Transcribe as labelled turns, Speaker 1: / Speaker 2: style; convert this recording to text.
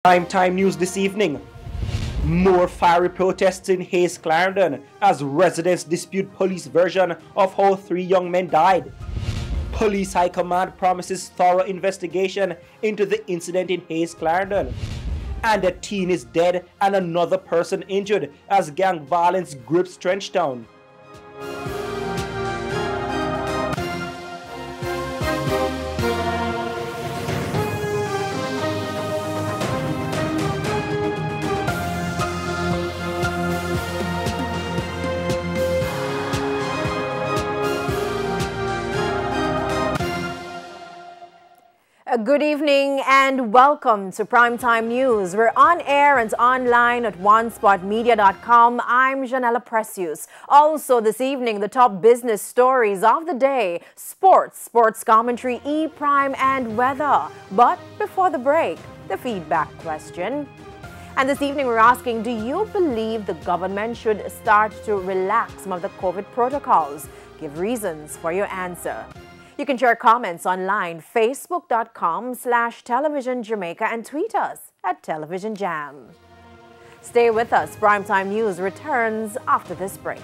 Speaker 1: Primetime news this evening. More fiery protests in Hayes Clarendon as residents dispute police version of how 3 young men died. Police High Command promises thorough investigation into the incident in Hayes Clarendon. And a teen is dead and another person injured as gang violence grips Trenchtown.
Speaker 2: Good evening and welcome to Primetime News. We're on air and online at onespotmedia.com. I'm Janella Precious. Also this evening, the top business stories of the day, sports commentary, E-Prime and weather. But before the break, the feedback question. And this evening we're asking, do you believe the government should start to relax some of the COVID protocols? Give reasons for your answer. You can share comments online, facebook.com/Television Jamaica, and tweet us at Television Jam. Stay with us. Primetime News returns after this break.